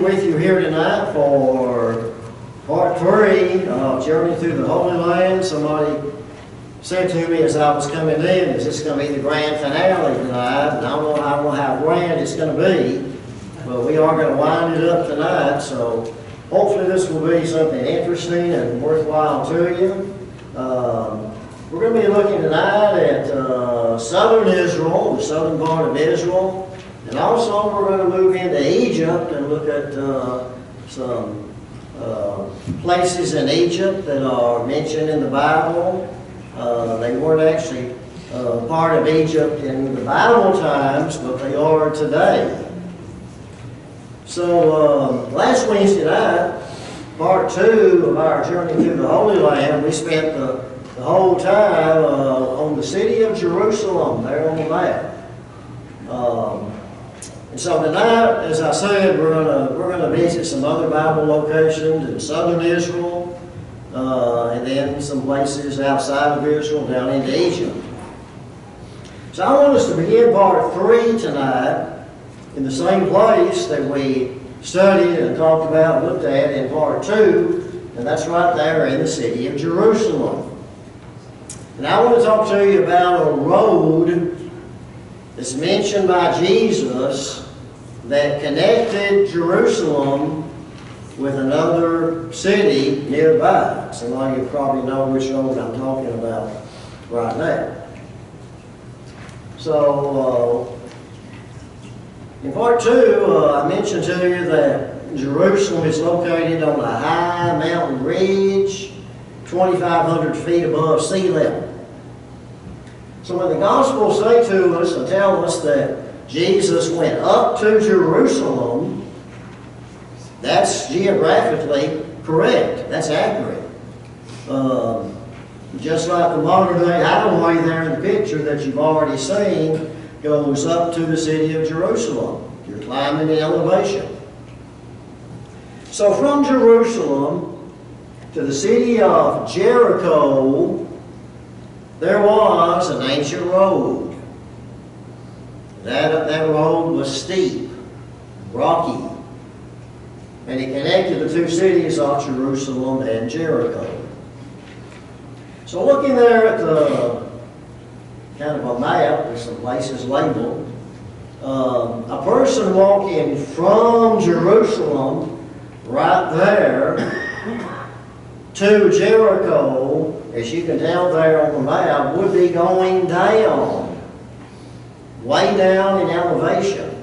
with you here tonight for part 3 of Journey Through the Holy Land. Somebody said to me as I was coming in, is this going to be the grand finale tonight? And I don't know how grand it's going to be, but we are going to wind it up tonight. So hopefully this will be something interesting and worthwhile to you. We're going to be looking tonight at southern Israel, the southern part of Israel. And also we're going to move into Egypt and look at some places in Egypt that are mentioned in the Bible. They weren't actually part of Egypt in the Bible times, but they are today. So last Wednesday night, part 2 of our journey through the Holy Land, we spent the whole time on the city of Jerusalem, there on the map. And so tonight, as I said, we're gonna visit some other Bible locations in southern Israel, and then some places outside of Israel down into Egypt. So I want us to begin part 3 tonight in the same place that we studied and talked about and looked at in part 2, and that's right there in the city of Jerusalem. And I want to talk to you about a road that's mentioned by Jesus that connected Jerusalem with another city nearby. Some of you probably know which road I'm talking about right now. So, in part 2, I mentioned to you that Jerusalem is located on a high mountain ridge, 2,500 feet above sea level. So when the Gospels say to us and tell us that Jesus went up to Jerusalem, that's geographically correct. That's accurate. Just like the modern day highway there in the picture that you've already seen goes up to the city of Jerusalem. You're climbing in elevation. So from Jerusalem to the city of Jericho, there was an ancient road. That road was steep, rocky, and it connected the two cities of Jerusalem and Jericho. So looking there at the kind of a map with some places labeled, a person walking from Jerusalem right there to Jericho, as you can tell there on the map, would be going down, way down in elevation.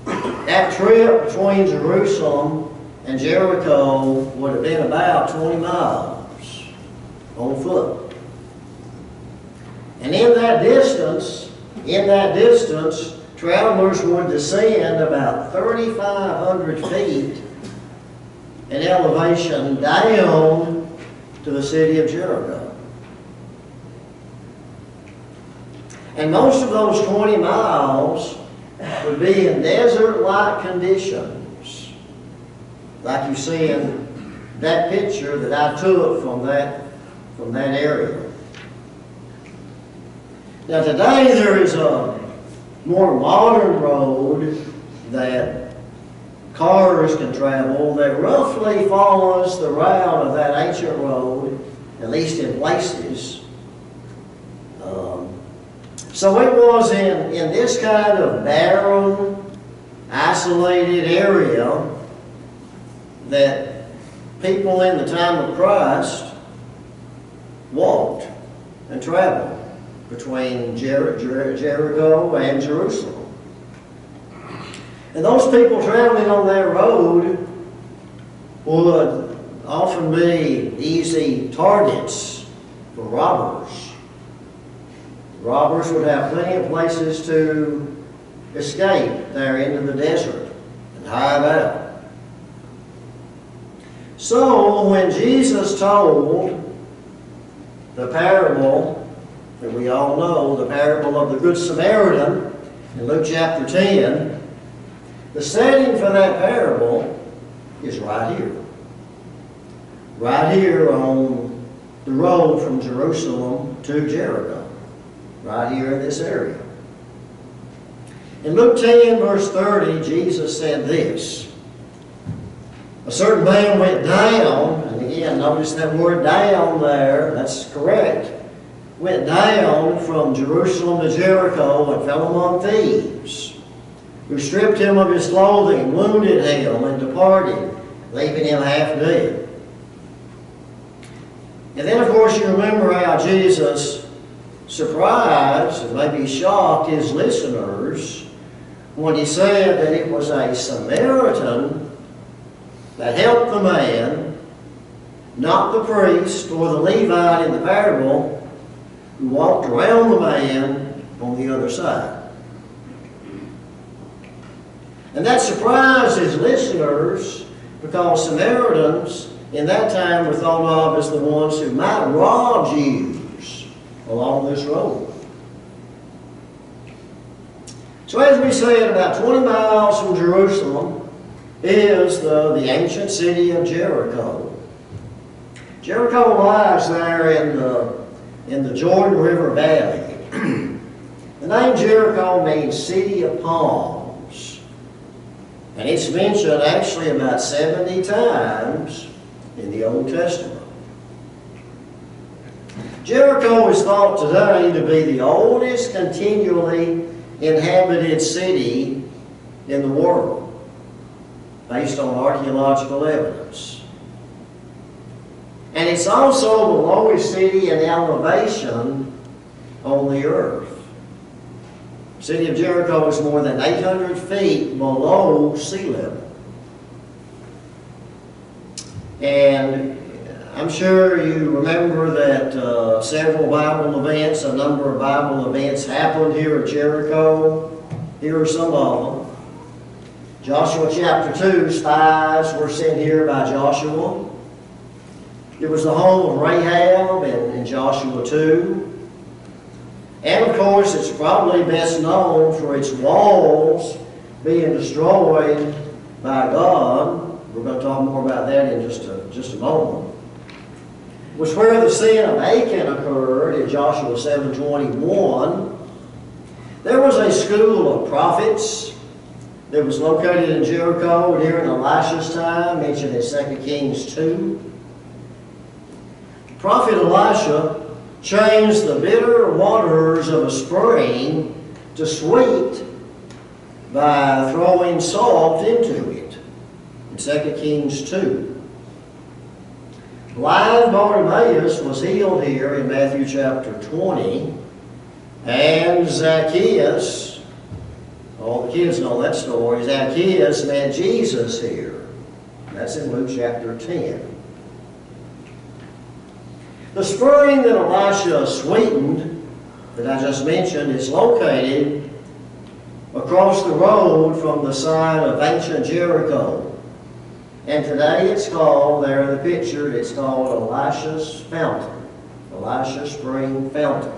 That trip between Jerusalem and Jericho would have been about 20 miles on foot. And in that distance, travelers would descend about 3,500 feet in elevation down to the city of Jericho. And most of those 20 miles would be in desert-like conditions, like you see in that picture that I took from that area. Now today there is a more modern road that cars can travel that roughly follows the route of that ancient road, at least in places. So it was in this kind of barren, isolated area that people in the time of Christ walked and traveled between Jericho and Jerusalem. And those people traveling on that road would often be easy targets for robbers. Robbers would have plenty of places to escape there into the desert and hide out. So when Jesus told the parable that we all know, the parable of the Good Samaritan in Luke chapter 10, the setting for that parable is right here. Right here on the road from Jerusalem to Jericho. Right here in this area. In Luke 10, verse 30, Jesus said this. A certain man went down, and again, notice that word down there, that's correct. Went down from Jerusalem to Jericho and fell among thieves, who stripped him of his clothing, wounded him, and departed, leaving him half dead. And then, of course, you remember how Jesus surprised, and maybe shocked his listeners when he said that it was a Samaritan that helped the man, not the priest or the Levite in the parable, who walked around the man on the other side. And that surprised his listeners because Samaritans in that time were thought of as the ones who might rob Jews along this road. So as we said, about 20 miles from Jerusalem is the ancient city of Jericho. Jericho lies there in the Jordan River Valley. The name Jericho means city of palms. And it's mentioned actually about 70 times in the Old Testament. Jericho is thought today to be the oldest continually inhabited city in the world, based on archaeological evidence. And it's also the lowest city in elevation on the earth. The city of Jericho is more than 800 feet below sea level. And I'm sure you remember that several Bible events, a number of Bible events happened here at Jericho. Here are some of them. Joshua chapter 2, spies were sent here by Joshua. It was the home of Rahab in Joshua 2. And of course, it's probably best known for its walls being destroyed by God. We're going to talk more about that in just a moment. Was where the sin of Achan occurred in Joshua 7:21. There was a school of prophets that was located in Jericho during Elisha's time, mentioned in 2 Kings 2. Prophet Elisha changed the bitter waters of a spring to sweet by throwing salt into it in 2 Kings 2. Blind Bartimaeus was healed here in Matthew chapter 20, and Zacchaeus, all the kids know that story, Zacchaeus met Jesus here. That's in Luke chapter 10. The spring that Elisha sweetened, that I just mentioned, is located across the road from the site of ancient Jericho. And today it's called, there in the picture, it's called Elisha's Fountain. Elisha Spring Fountain.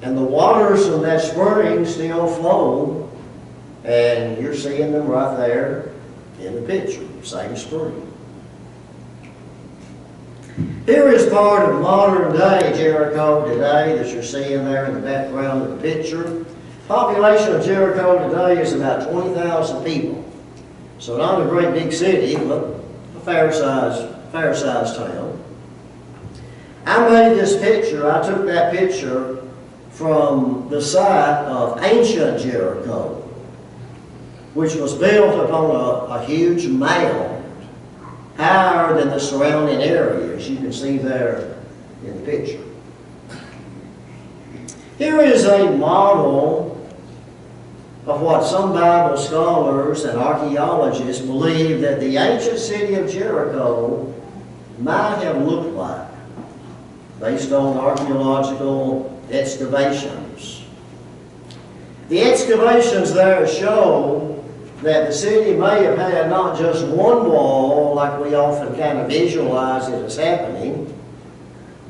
And the waters from that spring still flow, and you're seeing them right there in the picture, same spring. Here is part of modern day Jericho today that you're seeing there in the background of the picture. Population of Jericho today is about 20,000 people. So not a great big city, but a fair-sized town. I made this picture, I took that picture from the site of ancient Jericho, which was built upon a huge mound, higher than the surrounding areas. You can see there in the picture. Here is a model of what some Bible scholars and archaeologists believe that the ancient city of Jericho might have looked like, based on archaeological excavations. The excavations there show that the city may have had not just one wall, like we often kind of visualize it as happening,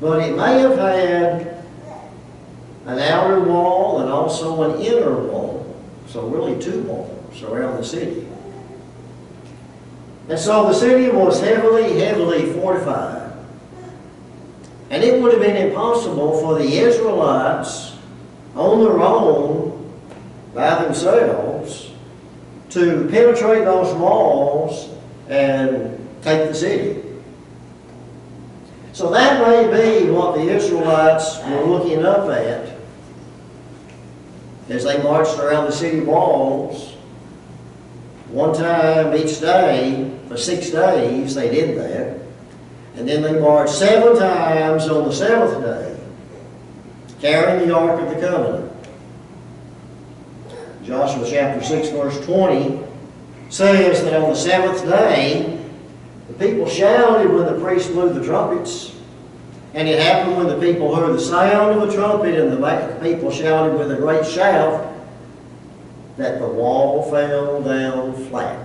but it may have had an outer wall and also an inner wall. So really two walls around the city. And so the city was heavily fortified. And it would have been impossible for the Israelites on their own by themselves to penetrate those walls and take the city. So that may be what the Israelites were looking up at as they marched around the city walls. One time each day, for 6 days, they did that. And then they marched 7 times on the 7th day, carrying the Ark of the Covenant. Joshua chapter 6, verse 20 says that on the 7th day, the people shouted when the priest blew the trumpets. And it happened when the people heard the sound of the trumpet and the people shouted with a great shout that the wall fell down flat.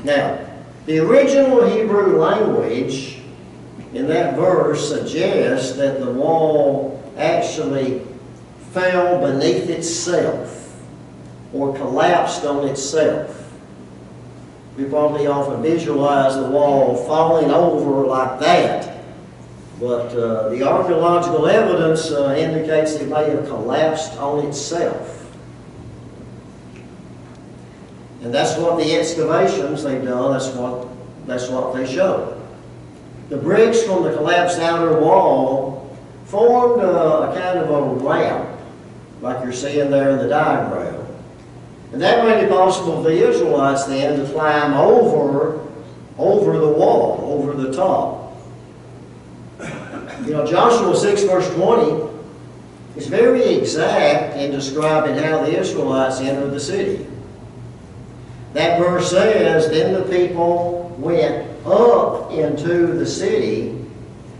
Now, the original Hebrew language in that verse suggests that the wall actually fell beneath itself or collapsed on itself. We probably often visualize the wall falling over like that, but the archaeological evidence indicates it may have collapsed on itself. And that's what the excavations they've done, that's what they show. The bricks from the collapsed outer wall formed a kind of a ramp, like you're seeing there in the diagram. And that made it possible for the Israelites then to climb over the wall, over the top. You know, Joshua 6 verse 20 is very exact in describing how the Israelites entered the city. That verse says, then the people went up into the city,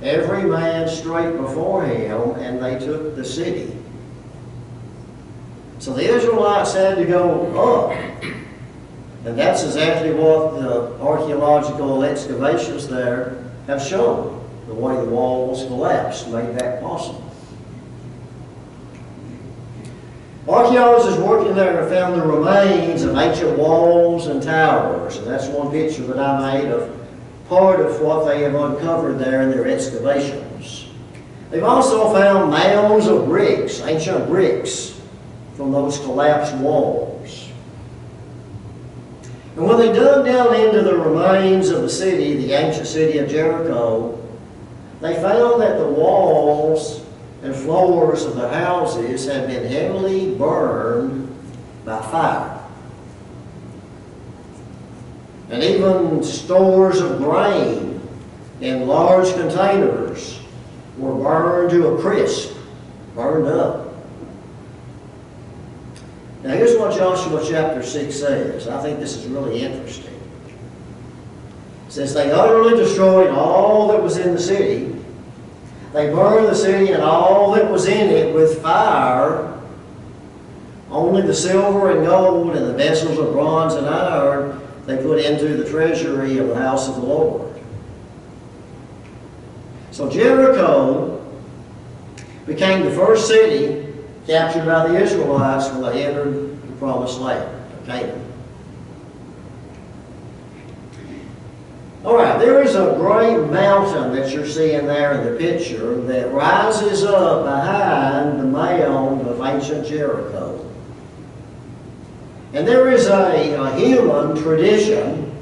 every man straight before him, and they took the city. So the Israelites had to go up. And that's exactly what the archaeological excavations there have shown. The way the walls collapsed made that possible. Archaeologists working there have found the remains of ancient walls and towers. And that's one picture that I made of part of what they have uncovered there in their excavations. They've also found mounds of bricks, ancient bricks, from those collapsed walls. And when they dug down into the remains of the city, the ancient city of Jericho, they found that the walls and floors of the houses had been heavily burned by fire. And even stores of grain in large containers were burned to a crisp, burned up. Now here's what Joshua chapter 6 says. I think this is really interesting. It says, they utterly destroyed all that was in the city. They burned the city and all that was in it with fire. Only the silver and gold and the vessels of bronze and iron they put into the treasury of the house of the Lord. So Jericho became the first city captured by the Israelites when they entered the promised land of Canaan. All right, there is a great mountain that you're seeing there in the picture that rises up behind the mound of ancient Jericho. And there is a human tradition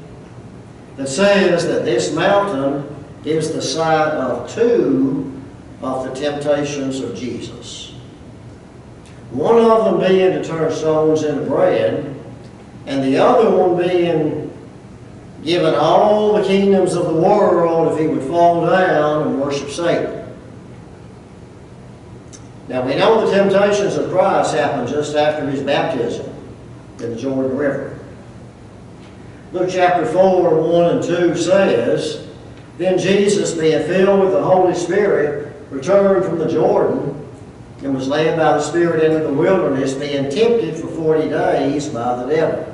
that says that this mountain is the site of 2 of the temptations of Jesus. One of them being to turn stones into bread, and the other one being given all the kingdoms of the world if he would fall down and worship Satan. Now we know the temptations of Christ happened just after his baptism in the Jordan River. Luke chapter 4, 1 and 2 says, then Jesus, being filled with the Holy Spirit, returned from the Jordan, and was led by the Spirit into the wilderness, being tempted for 40 days by the devil.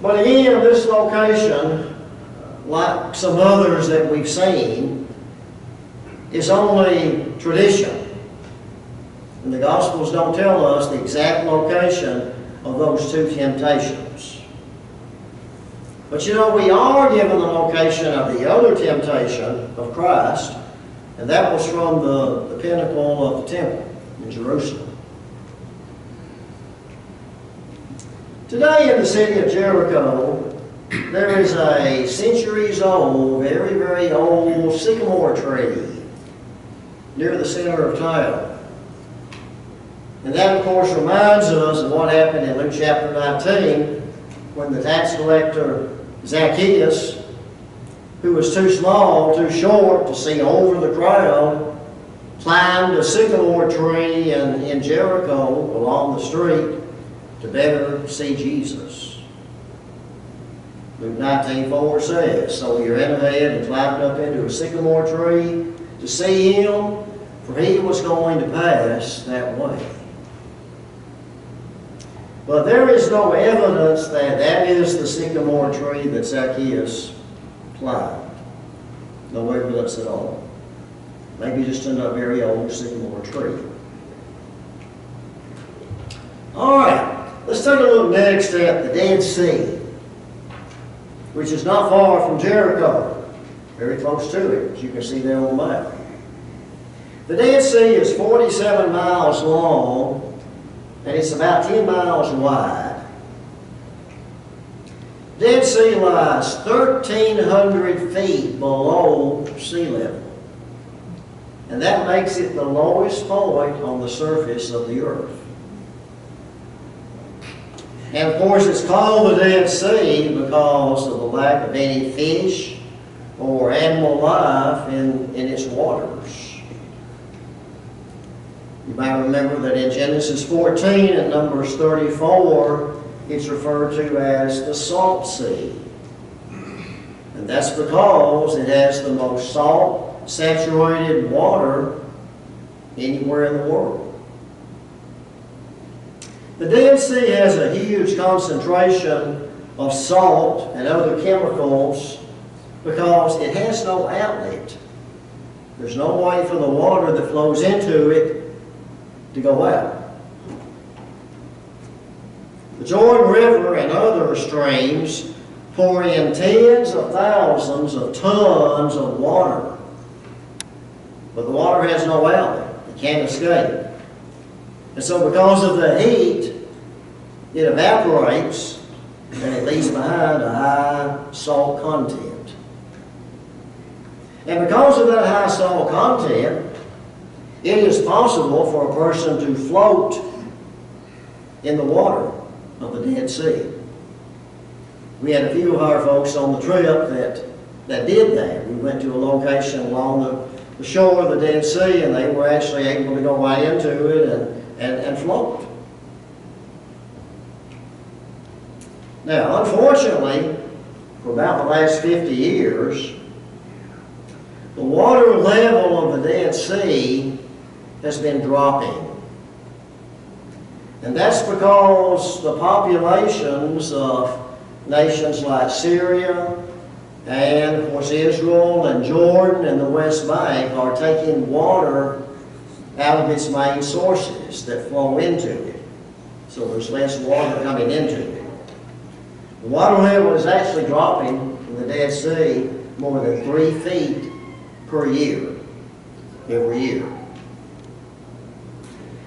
But again, this location, like some others that we've seen, is only tradition. And the Gospels don't tell us the exact location of those 2 temptations. But you know, we are given the location of the other temptation of Christ, and that was from the pinnacle of the temple. in Jerusalem. Today in the city of Jericho, there is a centuries-old, very, very old sycamore tree near the center of town. And that, of course, reminds us of what happened in Luke chapter 19 when the tax collector Zacchaeus, who was too small, too short to see over the crowd, climbed a sycamore tree in Jericho along the street to better see Jesus. Luke 19:4 says, "So he ran ahead and climbed up into a sycamore tree to see him, for he was going to pass that way." But there is no evidence that that is the sycamore tree that Zacchaeus climbed. No evidence at all. Maybe just in a very old sycamore tree. All right, let's take a look next at the Dead Sea, which is not far from Jericho, very close to it, as you can see there on the map. The Dead Sea is 47 miles long, and it's about 10 miles wide. Dead Sea lies 1,300 feet below sea level, and that makes it the lowest point on the surface of the earth. And of course it's called the Dead Sea because of the lack of any fish or animal life in its waters. You might remember that in Genesis 14 and Numbers 34, it's referred to as the Salt Sea. And that's because it has the most salt, saturated water anywhere in the world. The Dead Sea has a huge concentration of salt and other chemicals because it has no outlet. There's no way for the water that flows into it to go out. The Jordan River and other streams pour in tens of thousands of tons of water, but the water has no outlet. It can't escape. And so because of the heat, it evaporates and it leaves behind a high salt content. And because of that high salt content, it is possible for a person to float in the water of the Dead Sea. We had a few of our folks on the trip that did that. We went to a location along the shore of the Dead Sea, and they were actually able to go right into it and float. Now, unfortunately, for about the last 50 years, the water level of the Dead Sea has been dropping. And that's because the populations of nations like Syria and, of course, Israel and Jordan and the West Bank are taking water out of its main sources that flow into it. So there's less water coming into it. The water level is actually dropping in the Dead Sea more than 3 feet per year, every year.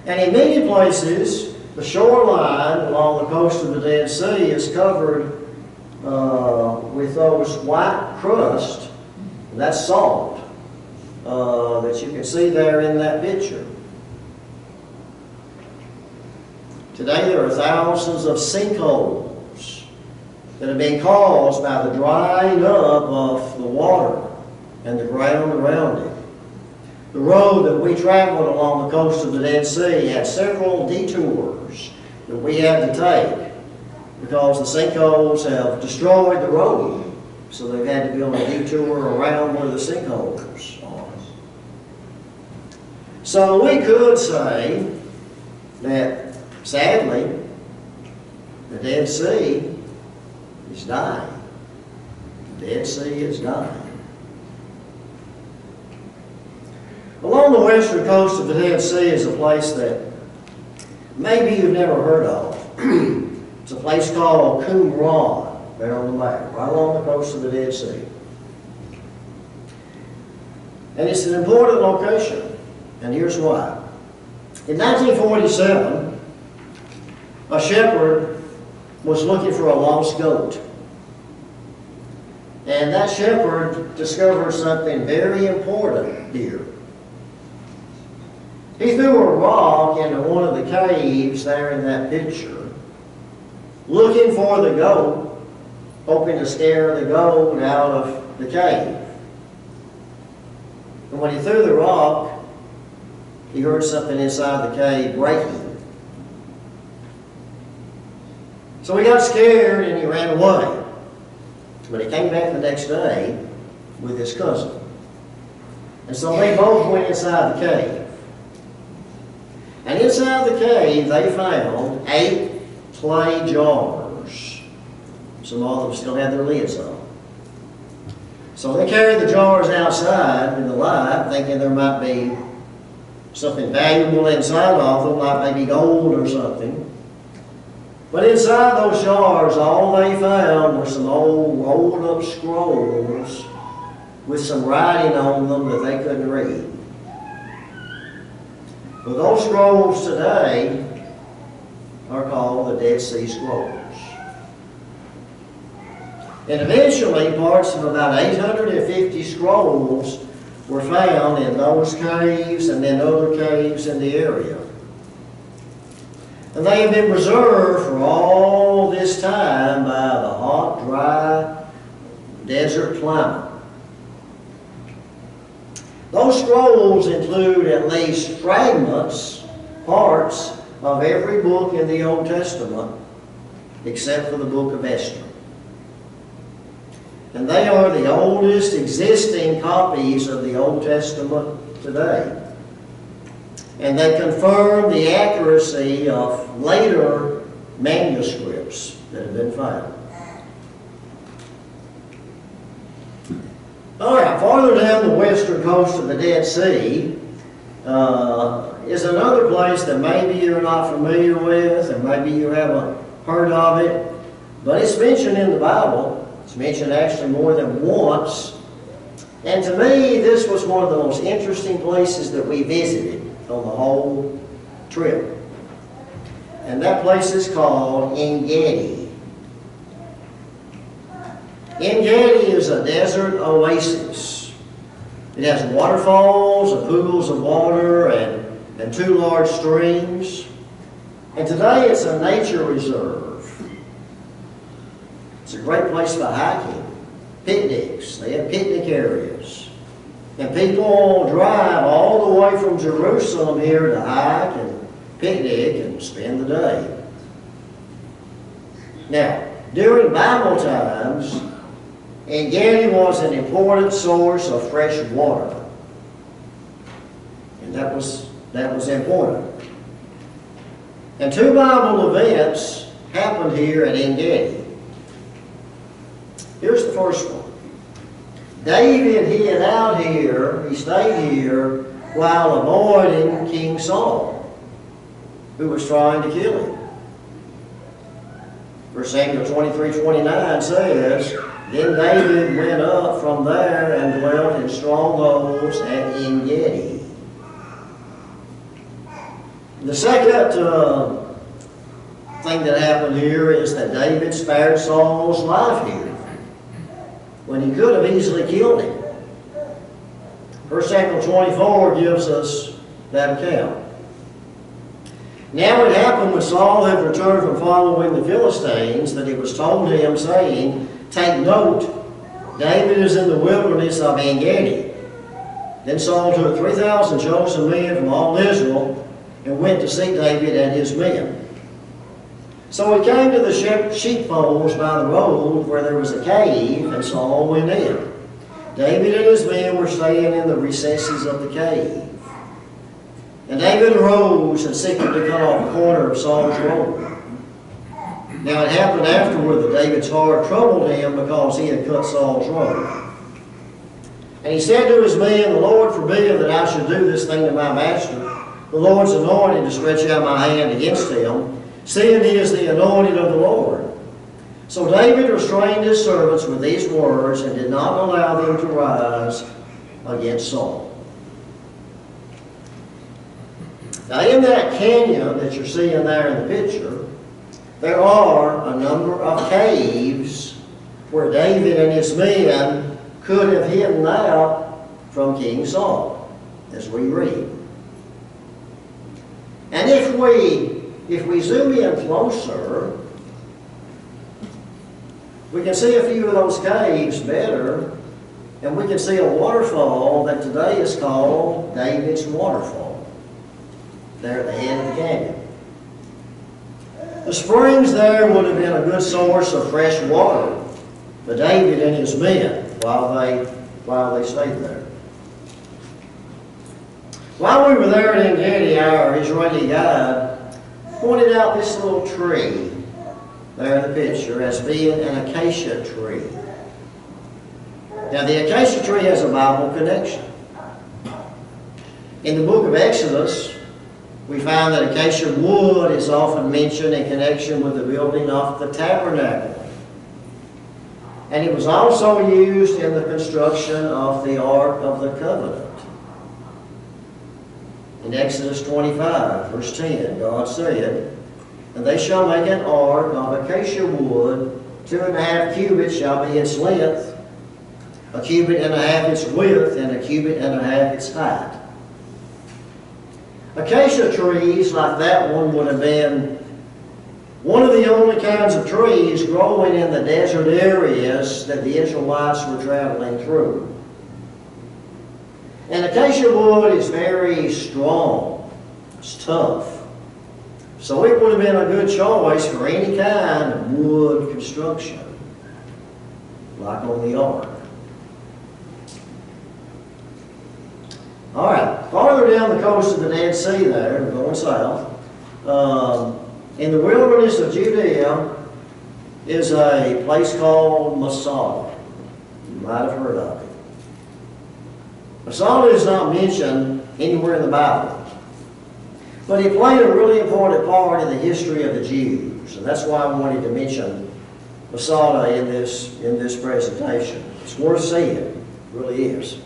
And in many places, the shoreline along the coast of the Dead Sea is covered with those white crust, that's salt, that you can see there in that picture. Today there are thousands of sinkholes that have been caused by the drying up of the water and the ground around it. The road that we traveled along the coast of the Dead Sea had several detours that we had to take because the sinkholes have destroyed the road. So they've had to build a detour around where the sinkholes are. So we could say that, sadly, the Dead Sea is dying. The Dead Sea is dying. Along the western coast of the Dead Sea is a place that maybe you've never heard of. It's a place called Qumran, there on the map, right along the coast of the Dead Sea. And it's an important location, and here's why. In 1947, a shepherd was looking for a lost goat. And that shepherd discovered something very important here. He threw a rock into one of the caves there in that picture, looking for the goat, hoping to scare the goat out of the cave. And when he threw the rock, he heard something inside the cave breaking. So he got scared and he ran away. But he came back the next day with his cousin. And so they both went inside the cave. And inside the cave they found 8 clay jars. Some of them still had their lids on. So they carried the jars outside in the light, thinking there might be something valuable inside of them, like maybe gold or something. But inside those jars, all they found were some old rolled up scrolls with some writing on them that they couldn't read. But those scrolls today are called the Dead Sea Scrolls. And eventually, parts of about 850 scrolls were found in those caves and then other caves in the area. And they have been preserved for all this time by the hot, dry desert climate. Those scrolls include at least fragments, parts of every book in the Old Testament, except for the book of Esther. And they are the oldest existing copies of the Old Testament today. And they confirm the accuracy of later manuscripts that have been found. All right, farther down the western coast of the Dead Sea is another place that maybe you're not familiar with, and maybe you haven't heard of it, but it's mentioned in the Bible. It's mentioned actually more than once. And to me, this was one of the most interesting places that we visited on the whole trip. And that place is called En-Gedi. En-Gedi is a desert oasis. It has waterfalls and pools of water and 2 large streams. And today it's a nature reserve. It's a great place for hiking, picnics. They have picnic areas. And people drive all the way from Jerusalem here to hike and picnic and spend the day. Now, during Bible times, En-Gedi was an important source of fresh water. And that was important. And 2 Bible events happened here at En-Gedi. Here's the first one. David hid out here, he stayed here, while avoiding King Saul, who was trying to kill him. 1 Samuel 23:29 says, "Then David went up from there and dwelt in strongholds at En-Gedi." The second thing that happened here is that David spared Saul's life here, when he could have easily killed him. 1 Samuel 24 gives us that account. Now it happened when Saul had returned from following the Philistines that it was told him, saying, "Take note, David is in the wilderness of En-Gedi." Then Saul took 3,000 chosen men from all Israel and went to seek David and his men. So he came to the sheepfolds by the road where there was a cave, and Saul went in. David and his men were staying in the recesses of the cave. And David arose and secretly cut off a corner of Saul's robe. Now it happened afterward that David's heart troubled him because he had cut Saul's robe. And he said to his men, "The Lord forbid that I should do this thing to my master, the Lord's anointed, to stretch out my hand against him, seeing he is the anointed of the Lord." So David restrained his servants with these words and did not allow them to rise against Saul. Now in that canyon that you're seeing there in the picture, there are a number of caves where David and his men could have hidden out from King Saul, as we read. And if we zoom in closer, we can see a few of those caves better, and we can see a waterfall that today is called David's Waterfall, there at the head of the canyon. The springs there would have been a good source of fresh water for David and his men while they stayed there. While we were there at En-Gedi, our Israeli guide pointed out this little tree there in the picture as being an acacia tree. Now the acacia tree has a Bible connection. In the book of Exodus, we find that acacia wood is often mentioned in connection with the building of the tabernacle. And it was also used in the construction of the Ark of the Covenant. In Exodus 25, verse 10, God said, "And they shall make an ark of acacia wood, 2.5 cubits shall be its length, 1.5 cubits its width, and 1.5 cubits its height." Acacia trees like that one would have been one of the only kinds of trees growing in the desert areas that the Israelites were traveling through. And acacia wood is very strong. It's tough. So it would have been a good choice for any kind of wood construction, like on the ark. All right, farther down the coast of the Dead Sea there, we're going south, in the wilderness of Judea is a place called Masada. You might have heard of it. Masada is not mentioned anywhere in the Bible, but it played a really important part in the history of the Jews, and that's why I wanted to mention Masada in this presentation. It's worth seeing, it really is.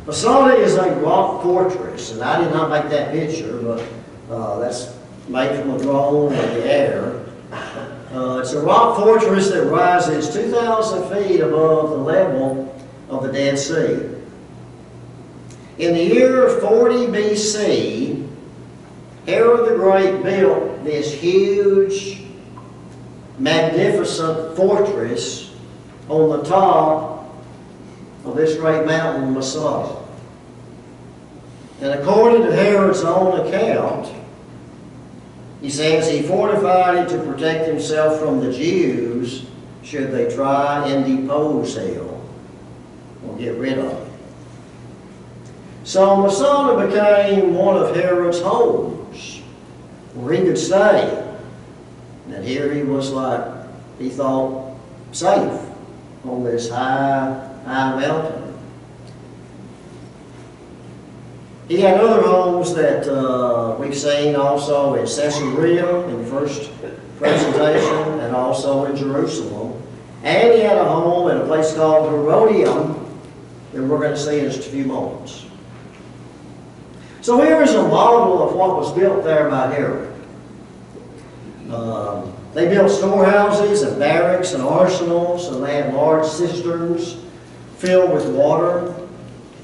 Masada is a rock fortress, and I did not make that picture, but that's made from a drone in the air. It's a rock fortress that rises 2,000 feet above the level of the Dead Sea. In the year 40 BC, Herod the Great built this huge, magnificent fortress on the top of this great mountain, Masada. And according to Herod's own account, he says he fortified it to protect himself from the Jews should they try and depose him or get rid of him. So Masada became one of Herod's homes where he could stay. And here he was he thought, safe on this high mountain. He had other homes that we've seen also in Caesarea in the first presentation, and also in Jerusalem. And he had a home in a place called Herodium that we're going to see in just a few moments. So here is a model of what was built there by Herod. They built storehouses and barracks and arsenals, and they had large cisterns filled with water,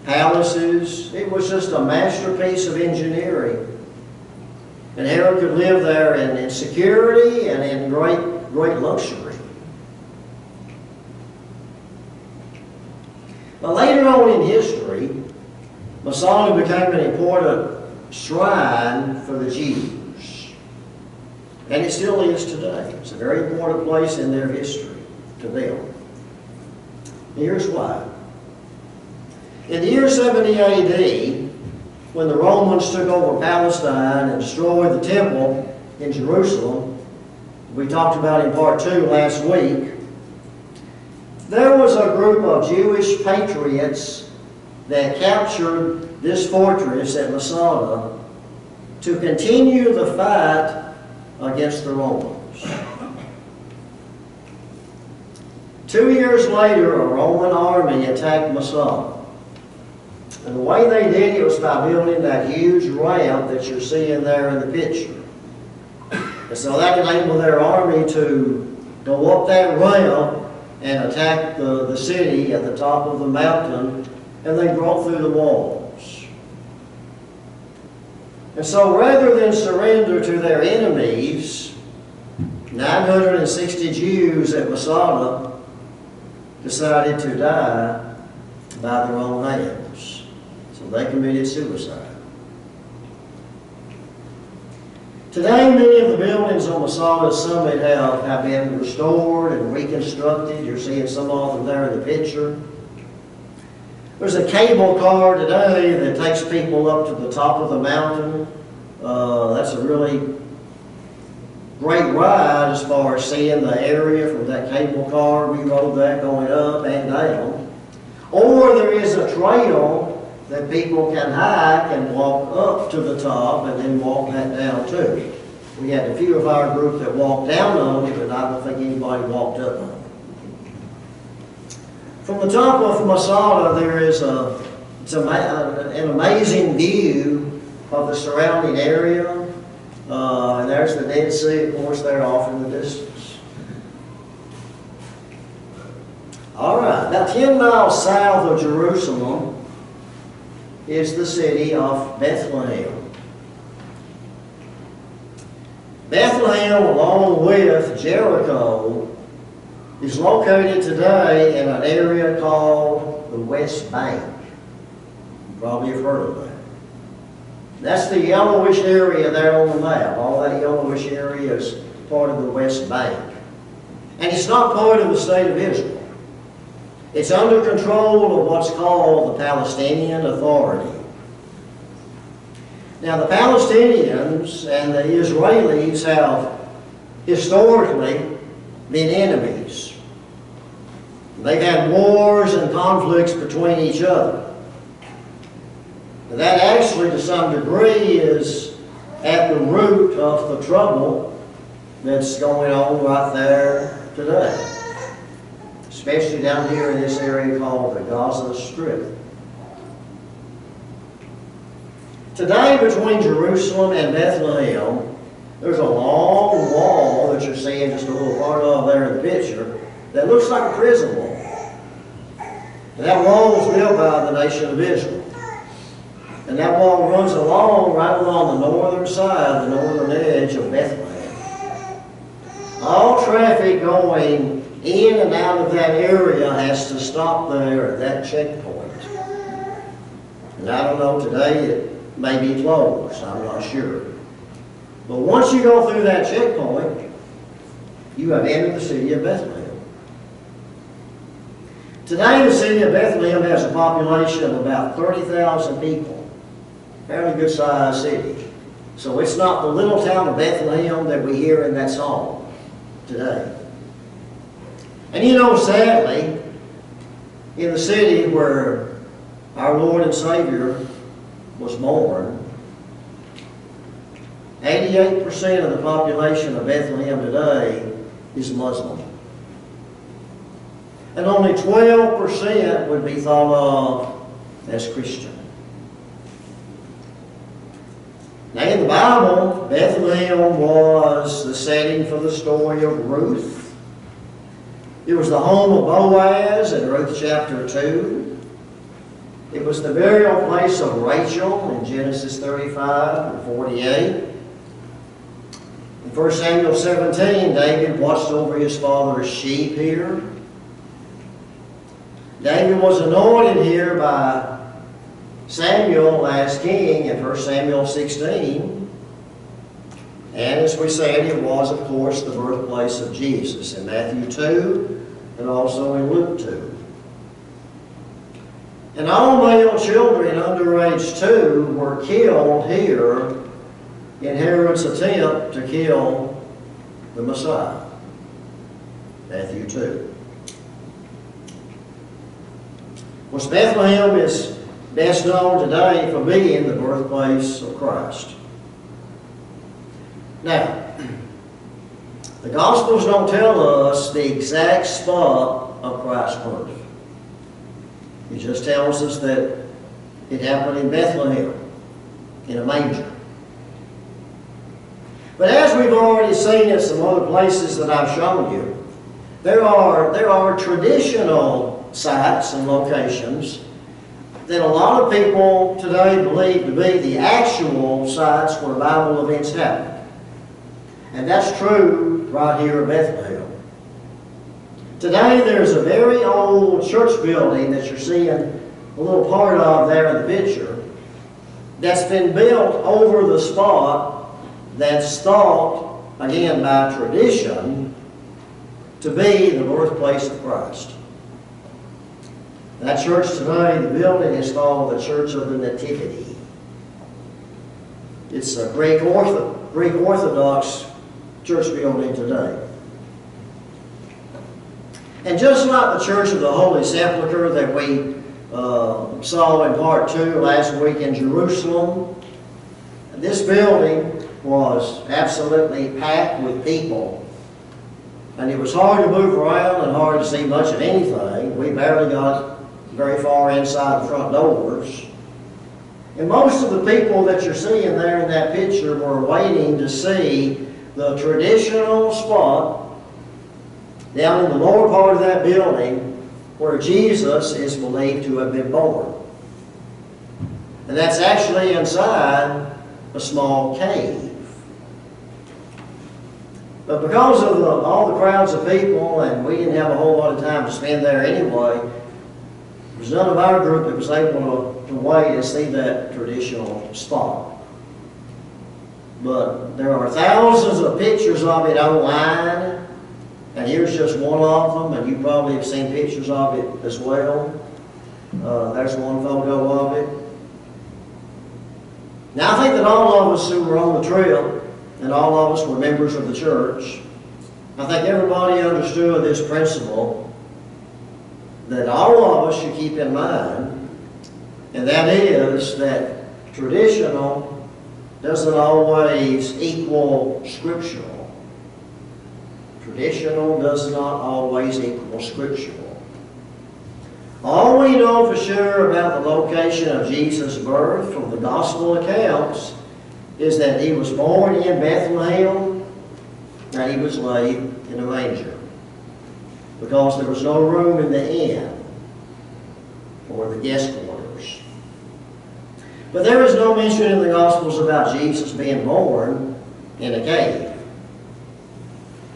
palaces. It was just a masterpiece of engineering. And Herod could live there in security and in great luxury. But later on in history, Masada became an important shrine for the Jews. And it still is today. It's a very important place in their history to them. Here's why. In the year 70 AD, when the Romans took over Palestine and destroyed the temple in Jerusalem, we talked about in part 2 last week, there was a group of Jewish patriots that captured this fortress at Masada to continue the fight against the Romans. 2 years later, a Roman army attacked Masada. And the way they did it was by building that huge ramp that you're seeing there in the picture. And so that enabled their army to go up that ramp and attack the city at the top of the mountain, and they broke through the walls. And so rather than surrender to their enemies, 960 Jews at Masada decided to die by their own hands. So they committed suicide. Today, many of the buildings on Masada's summit have been restored and reconstructed. You're seeing some of them there in the picture. There's a cable car today that takes people up to the top of the mountain. That's a really great ride as far as seeing the area from that cable car. We rode that going up and down. Or there is a trail that people can hike and walk up to the top and then walk back down too. We had a few of our group that walked down on it, but I don't think anybody walked up on it. From the top of Masada, there is an amazing view of the surrounding area. And there's the Dead Sea, of course, there off in the distance. All right, about 10 miles south of Jerusalem is the city of Bethlehem. Bethlehem, along with Jericho, is located today in an area called the West Bank. You probably have heard of that. That's the yellowish area there on the map. All that yellowish area is part of the West Bank. And it's not part of the state of Israel. It's under control of what's called the Palestinian Authority. Now, the Palestinians and the Israelis have historically been enemies. They've had wars and conflicts between each other. And that actually, to some degree, is at the root of the trouble that's going on right there today. Especially down here in this area called the Gaza Strip. Today, between Jerusalem and Bethlehem, there's a long wall that you're seeing just a little part of there in the picture that looks like a prison wall. And that wall was built by the nation of Israel. And that wall runs along, right along the northern side, the northern edge of Bethlehem. All traffic going in and out of that area has to stop there at that checkpoint. And I don't know, today it may be closed, I'm not sure. But once you go through that checkpoint, you have entered the city of Bethlehem. Today the city of Bethlehem has a population of about 30,000 people. Fairly good sized city. So it's not the little town of Bethlehem that we hear in that song today. And you know, sadly, in the city where our Lord and Savior was born, 88% of the population of Bethlehem today is Muslim. And only 12% would be thought of as Christian. Now in the Bible, Bethlehem was the setting for the story of Ruth. It was the home of Boaz in Ruth chapter 2. It was the burial place of Rachel in Genesis 35 and 48. In 1 Samuel 17, David watched over his father's sheep here. David was anointed here by Samuel as king in 1 Samuel 16. And as we said, it was, of course, the birthplace of Jesus in Matthew 2 and also in Luke 2. And all male children under age 2 were killed here in Herod's attempt to kill the Messiah. Matthew 2. Of course, Bethlehem is best known today for being the birthplace of Christ. Now, the Gospels don't tell us the exact spot of Christ's birth. It just tells us that It happened in Bethlehem, in a manger. But as we've already seen at some other places that I've shown you, there are traditional sites and locations that a lot of people today believe to be the actual sites where Bible events happen. And that's true right here at Bethlehem. Today there's a very old church building that you're seeing a little part of there in the picture that's been built over the spot that's thought, again by tradition, to be the birthplace of Christ. That church today, the building is called the Church of the Nativity. It's a Greek Orthodox church building today. And just like the Church of the Holy Sepulchre that we saw in part 2 last week in Jerusalem, this building was absolutely packed with people. And it was hard to move around and hard to see much of anything. We barely got very far inside the front doors. And most of the people that you're seeing there in that picture were waiting to see the traditional spot down in the lower part of that building where Jesus is believed to have been born. And that's actually inside a small cave. But because of all the crowds of people, and we didn't have a whole lot of time to spend there anyway, there's none of our group that was able to wait and see that traditional spot. But there are thousands of pictures of it online, and here's just one of them, and you probably have seen pictures of it as well. There's one photo of it. Now I think that all of us who were on the trip, and all of us were members of the church, I think everybody understood this principle that all of us should keep in mind, and that is that traditional doesn't always equal scriptural. Traditional does not always equal scriptural. All we know for sure about the location of Jesus' birth from the gospel accounts is that he was born in Bethlehem and he was laid in a manger, because there was no room in the inn or the guest quarters. But there is no mention in the Gospels about Jesus being born in a cave.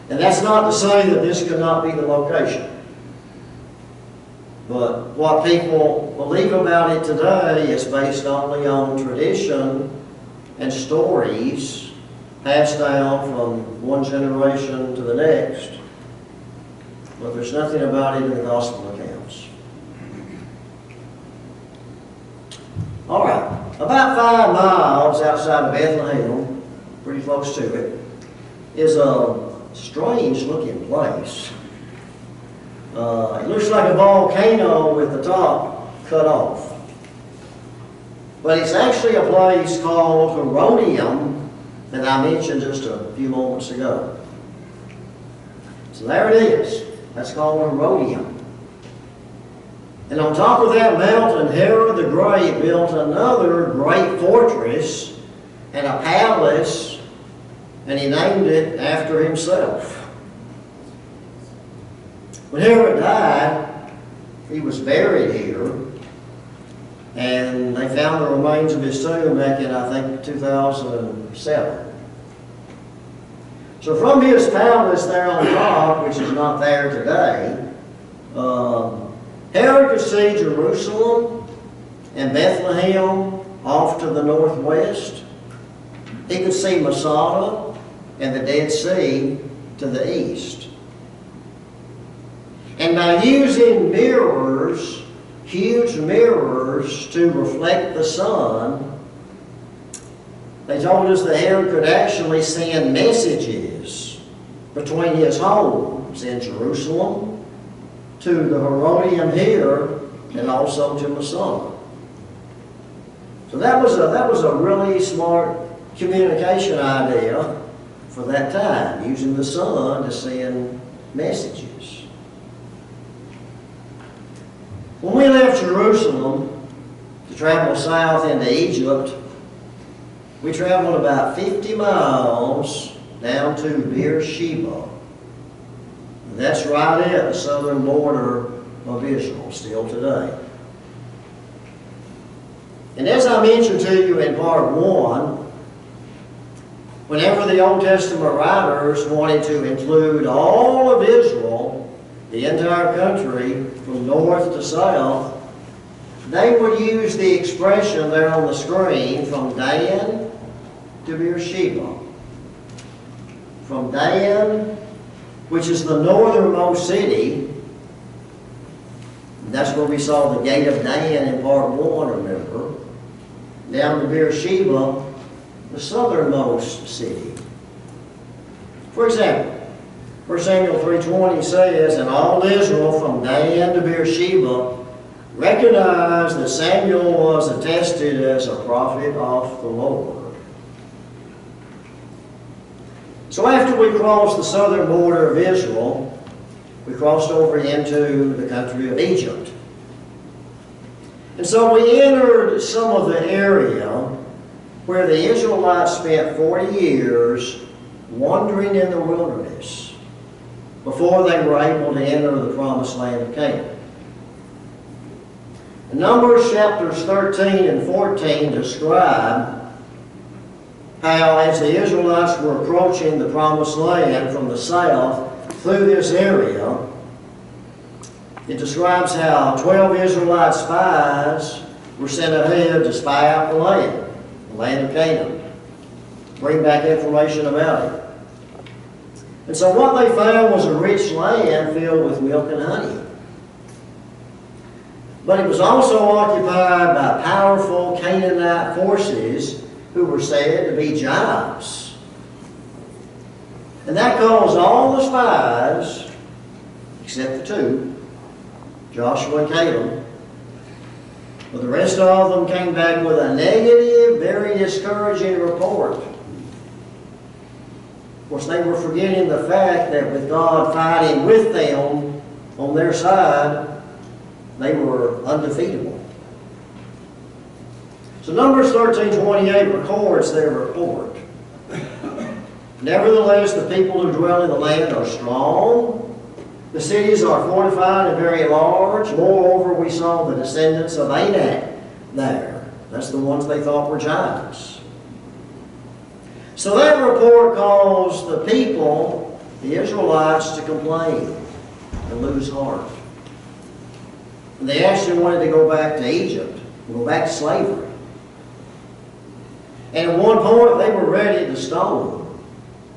And that's not to say that this could not be the location. But what people believe about it today is based only on tradition and stories passed down from one generation to the next. But there's nothing about it in the gospel accounts. All right, about 5 miles outside of Bethlehem, pretty close to it, is a strange looking place. It looks like a volcano with the top cut off. But it's actually a place called Herodium that I mentioned just a few moments ago. So there it is. That's called Herodium. And on top of that mountain, Herod the Great built another great fortress and a palace, and he named it after himself. When Herod died, he was buried here, and they found the remains of his tomb back in, I think, 2007. So from his palace there on top, which is not there today, Herod could see Jerusalem and Bethlehem off to the northwest. He could see Masada and the Dead Sea to the east. And by using mirrors, huge mirrors to reflect the sun, they told us that Herod could actually send messages between his homes in Jerusalem to the Herodium here and also to Masada. So that was a really smart communication idea for that time, using the sun to send messages. When we left Jerusalem to to travel south into Egypt, we traveled about 50 miles down to Beersheba. And that's right at the southern border of Israel still today. And as I mentioned to you in part 1, whenever the Old Testament writers wanted to include all of Israel, the entire country, from north to south, they would use the expression there on the screen, from Dan to Beersheba. From Dan, which is the northernmost city, that's where we saw the gate of Dan in part 1, remember, down to Beersheba, the southernmost city. For example, 1 Samuel 3:20 says, "And all Israel from Dan to Beersheba recognized that Samuel was attested as a prophet of the Lord." So after we crossed the southern border of Israel, we crossed over into the country of Egypt. And so we entered some of the area where the Israelites spent 40 years wandering in the wilderness before they were able to enter the promised land of Canaan. In Numbers chapters 13 and 14 describe how, as the Israelites were approaching the promised land from the south through this area, it describes how 12 Israelite spies were sent ahead to spy out the land of Canaan, bring back information about it. And so what they found was a rich land filled with milk and honey. But it was also occupied by powerful Canaanite forces who were said to be giants. And that caused all the spies, except for 2, Joshua and Caleb, but the rest of them came back with a negative, very discouraging report. Of course, they were forgetting the fact that with God fighting with them on their side, they were undefeatable. So Numbers 13:28 records their report. "Nevertheless, the people who dwell in the land are strong. The cities are fortified and very large. Moreover, we saw the descendants of Anak there." That's the ones they thought were giants. So that report caused the people, the Israelites, to complain and lose heart. And they actually wanted to go back to Egypt, go back to slavery. And at one point, they were ready to stone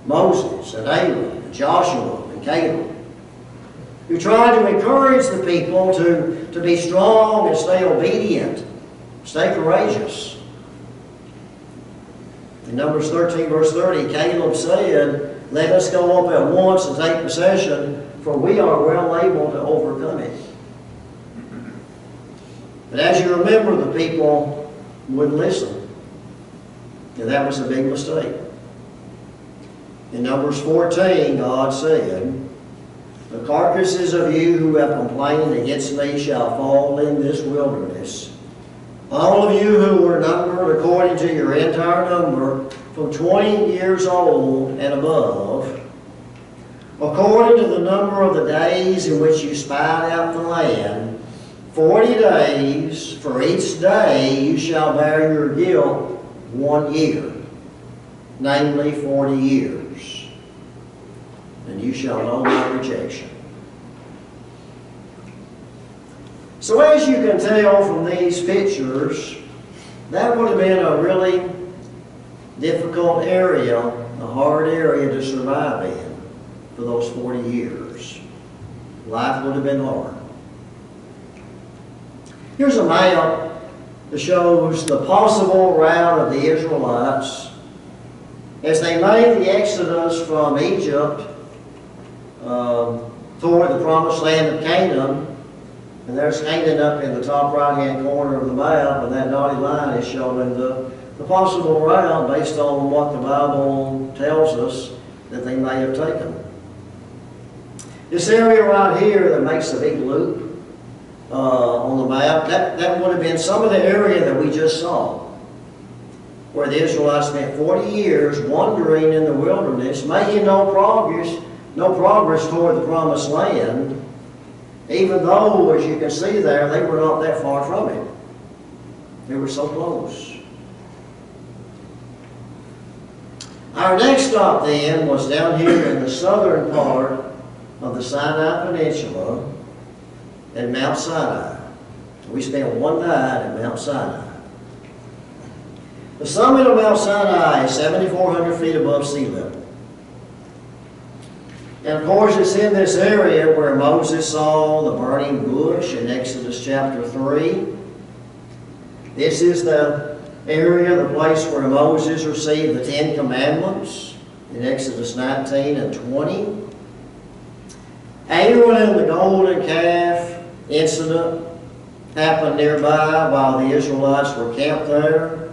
Moses and Aaron and Joshua and Caleb, who tried to encourage the people to be strong and stay obedient, stay courageous. In Numbers 13, verse 30, Caleb said, "Let us go up at once and take possession, for we are well able to overcome it." But as you remember, the people wouldn't listen. And that was a big mistake. In Numbers 14, God said, "The carcasses of you who have complained against me shall fall in this wilderness. All of you who were numbered according to your entire number, from 20 years old and above, according to the number of the days in which you spied out the land, 40 days, for each day you shall bear your guilt 1 year, namely 40 years, and you shall know my rejection." So as you can tell from these pictures, that would have been a really difficult area, a hard area to survive in for those 40 years. Life would have been hard. Here's a map that shows the possible route of the Israelites as they made the exodus from Egypt toward the promised land of Canaan. And there's Canaan up in the top right-hand corner of the map, and that dotted line is showing the possible route based on what the Bible tells us that they may have taken. This area right here that makes a big loop on the map, that would have been some of the area that we just saw, where the Israelites spent 40 years wandering in the wilderness, making no progress toward the promised land, even though, as you can see there, they were not that far from it. They were so close. Our next stop then was down here in the southern part of the Sinai Peninsula at Mount Sinai. We spent one night at Mount Sinai. The summit of Mount Sinai is 7,400 feet above sea level. And of course, it's in this area where Moses saw the burning bush in Exodus chapter 3. This is the area, the place where Moses received the 10 Commandments in Exodus 19 and 20. Aaron and the golden calf incident happened nearby while the Israelites were camped there,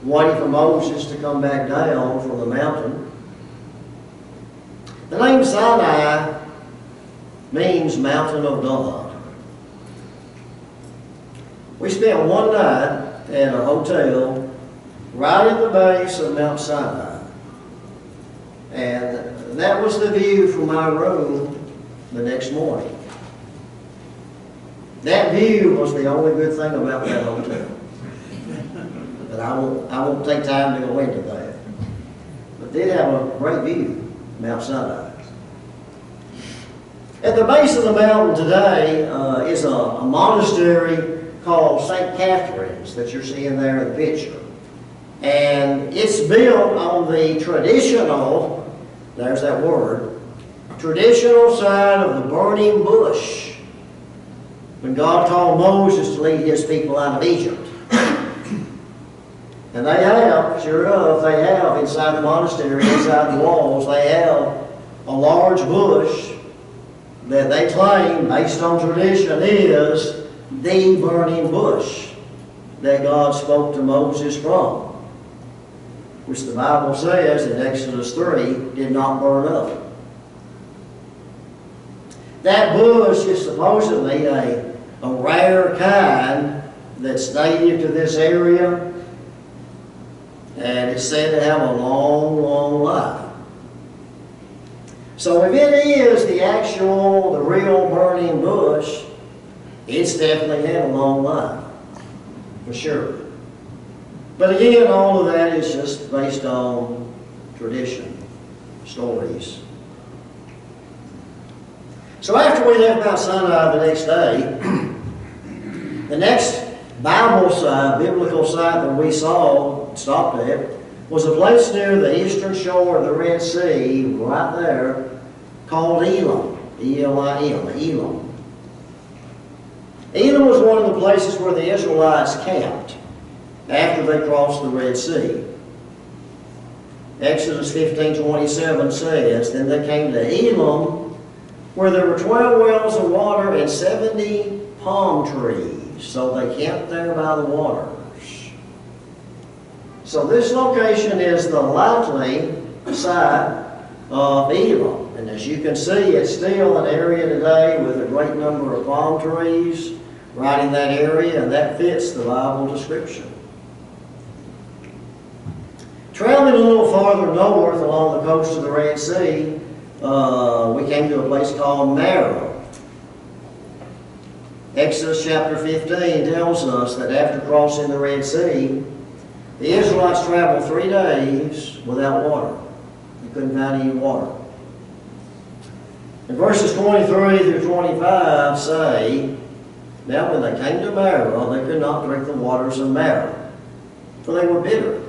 waiting for Moses to come back down from the mountain. The name Sinai means mountain of God. We spent one night at a hotel right at the base of Mount Sinai. And that was the view from my room the next morning. That view was the only good thing about that hotel. But I won't take time to go into that. But they have a great view, Mount Sinai. At the base of the mountain today is a monastery called St. Catherine's that you're seeing there in the picture. And it's built on the traditional, there's that word, traditional side of the burning bush when God called Moses to lead his people out of Egypt. And they have, sure enough, they have inside the monastery, inside the walls, they have a large bush that they claim, based on tradition, is the burning bush that God spoke to Moses from, which the Bible says in Exodus 3 did not burn up. That bush is supposedly a rare kind that's native to this area, and it's said to have a long, long life. So if it is the real burning bush, it's definitely had a long life, for sure. But again, all of that is just based on tradition, stories. So after we left Mount Sinai the next day, the next Bible site, biblical site that we stopped at, was a place near the eastern shore of the Red Sea, right there, called Elim. E-L-I-M, Elim. Elim was one of the places where the Israelites camped after they crossed the Red Sea. Exodus 15:27 says, "Then they came to Elim, where there were 12 wells of water and 70 palm trees." So they camped there by the waters. So this location is the likely site of Elim. And as you can see, it's still an area today with a great number of palm trees right in that area, and that fits the Bible description. Traveling a little farther north along the coast of the Red Sea, we came to a place called Marah. Exodus chapter 15 tells us that after crossing the Red Sea, the Israelites traveled 3 days without water. They couldn't find any water. And verses 23 through 25 say, "Now when they came to Marah, they could not drink the waters of Marah, for they were bitter.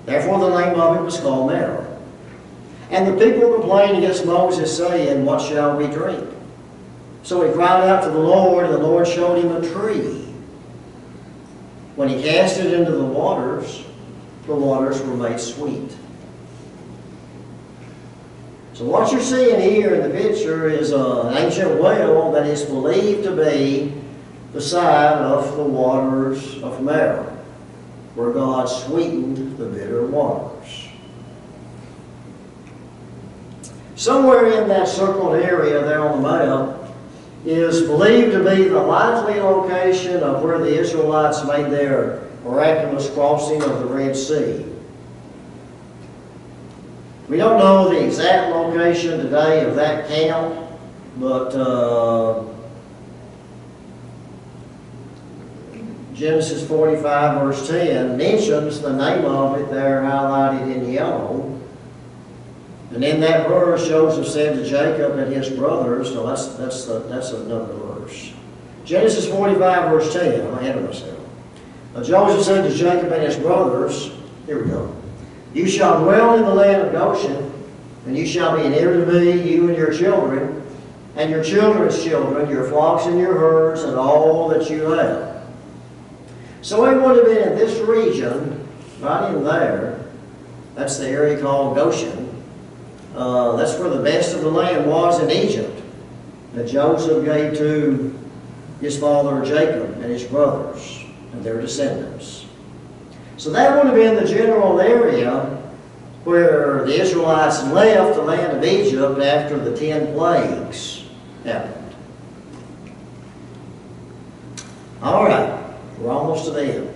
Therefore the name of it was called Marah. And the people complained against Moses, saying, What shall we drink? So he cried out to the Lord, and the Lord showed him a tree. When he cast it into the waters were made sweet." So what you're seeing here in the picture is an ancient well that is believed to be the site of the waters of Marah, where God sweetened the bitter waters. Somewhere in that circled area there on the map is believed to be the likely location of where the Israelites made their miraculous crossing of the Red Sea. We don't know the exact location today of that camp, but Genesis 45 verse 10 mentions the name of it there highlighted in yellow. And in that verse, Joseph said to Jacob and his brothers, so that's another verse. Genesis 45 verse 10, I'm ahead of myself. Joseph said to Jacob and his brothers, here we go, you shall dwell in the land of Goshen, and you shall be near to me, you and your children, and your children's children, your flocks and your herds, and all that you have. So it would have been in this region, right in there, that's the area called Goshen. That's where the best of the land was in Egypt, that Joseph gave to his father Jacob and his brothers and their descendants. So that would have been the general area where the Israelites left the land of Egypt after the 10 plagues happened. All right, we're almost to the end.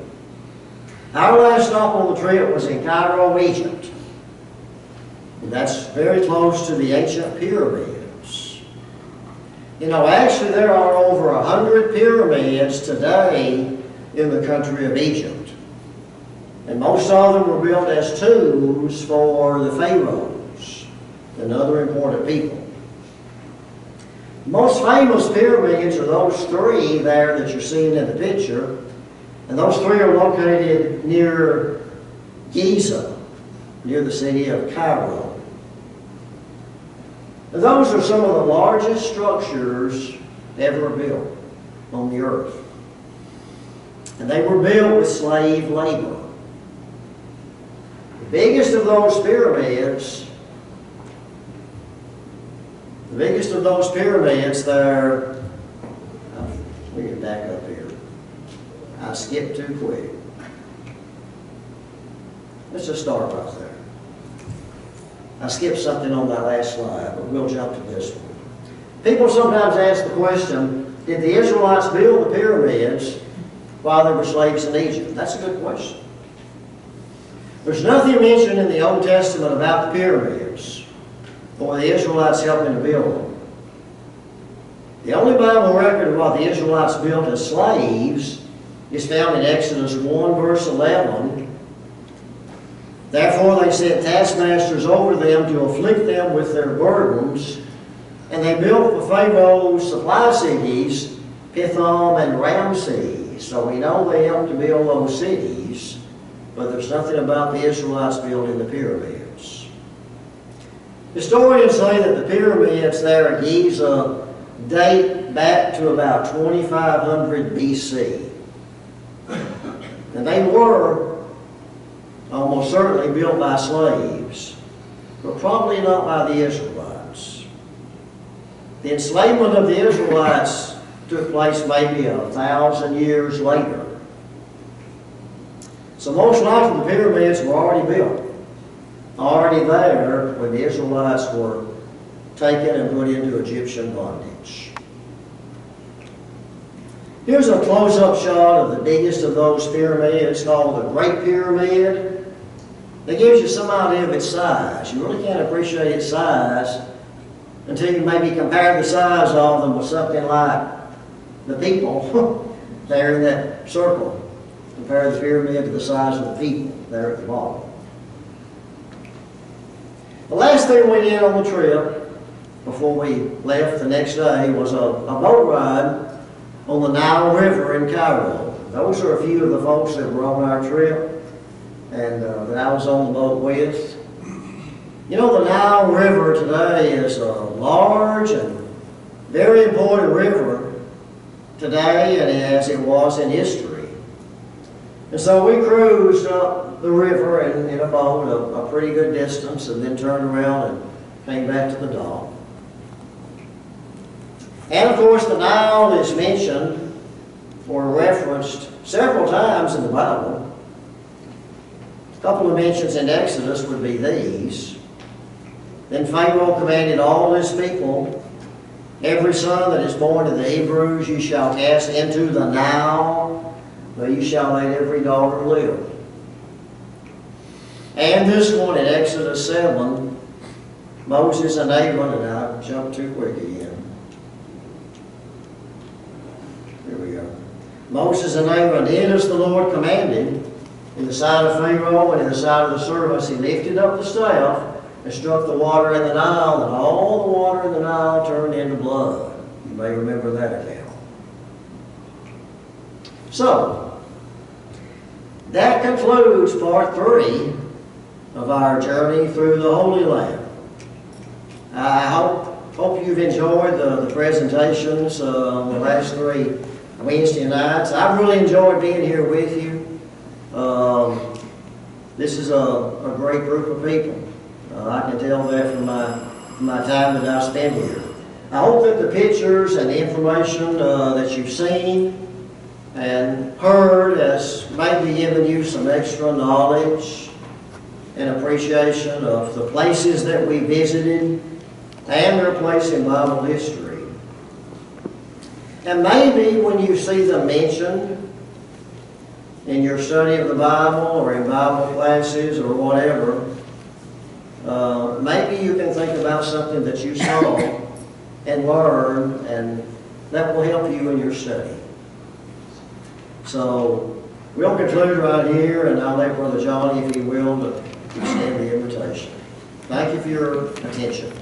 Our last stop on the trip was in Cairo, Egypt. And that's very close to the ancient pyramids. You know, actually there are over 100 pyramids today in the country of Egypt. And most of them were built as tombs for the pharaohs and other important people. The most famous pyramids are those three there that you're seeing in the picture. And those three are located near Giza, near the city of Cairo. And those are some of the largest structures ever built on the earth. And they were built with slave labor. The biggest of those pyramids there, let me get back up here. I skipped too quick. Let's just start right there. I skipped something on that last slide, but we'll jump to this one. People sometimes ask the question, did the Israelites build the pyramids while they were slaves in Egypt? That's a good question. There's nothing mentioned in the Old Testament about the pyramids or the Israelites helping to build them. The only Bible record of what the Israelites built as slaves is found in Exodus 1 verse 11. Therefore they sent taskmasters over them to afflict them with their burdens, and they built for Pharaoh's supply cities, Pithom and Ramses. So we know they helped to build those cities, but there's nothing about the Israelites building the pyramids. Historians say that the pyramids there at Giza date back to about 2500 BC. And they were almost certainly built by slaves, but probably not by the Israelites. The enslavement of the Israelites took place maybe 1,000 years later. So most likely the pyramids were already built, already there when the Israelites were taken and put into Egyptian bondage. Here's a close-up shot of the biggest of those pyramids called the Great Pyramid. That gives you some idea of its size. You really can't appreciate its size until you maybe compare the size of them with something like the people there in that circle. Compare the pyramid to the size of the people there at the bottom. The last thing we did on the trip before we left the next day was a boat ride on the Nile River in Cairo. Those are a few of the folks that were on our trip and that I was on the boat with. You know, the Nile River today is a large and very important river today, and as it was in history. And so we cruised up the river in a boat a pretty good distance, and then turned around and came back to the dock. And of course the Nile is mentioned or referenced several times in the Bible. A couple of mentions in Exodus would be these. Then Pharaoh commanded all his people Every son that is born to the Hebrews you shall cast into the Nile, but you shall let every daughter live. And this one in Exodus 7, Moses and Aaron, and I jumped too quick again. Here we go. Moses and Aaron did as the Lord commanded. In the sight of Pharaoh and in the sight of the servants, he lifted up the staff and struck the water in the Nile, and all the water in the Nile turned into blood. You may remember that account. So, that concludes part 3 of our journey through the Holy Land. I hope you've enjoyed the presentations on the last 3 Wednesday nights. I've really enjoyed being here with you. This is a great group of people. I can tell that from my time that I spent here. I hope that the pictures and the information that you've seen and heard has maybe given you some extra knowledge and appreciation of the places that we visited and their place in Bible history. And maybe when you see them mentioned in your study of the Bible or in Bible classes or whatever, maybe you can think about something that you saw and learn, and that will help you in your study. So we'll conclude right here, and I'll let Brother Johnny, if he will, to extend the invitation. Thank you for your attention.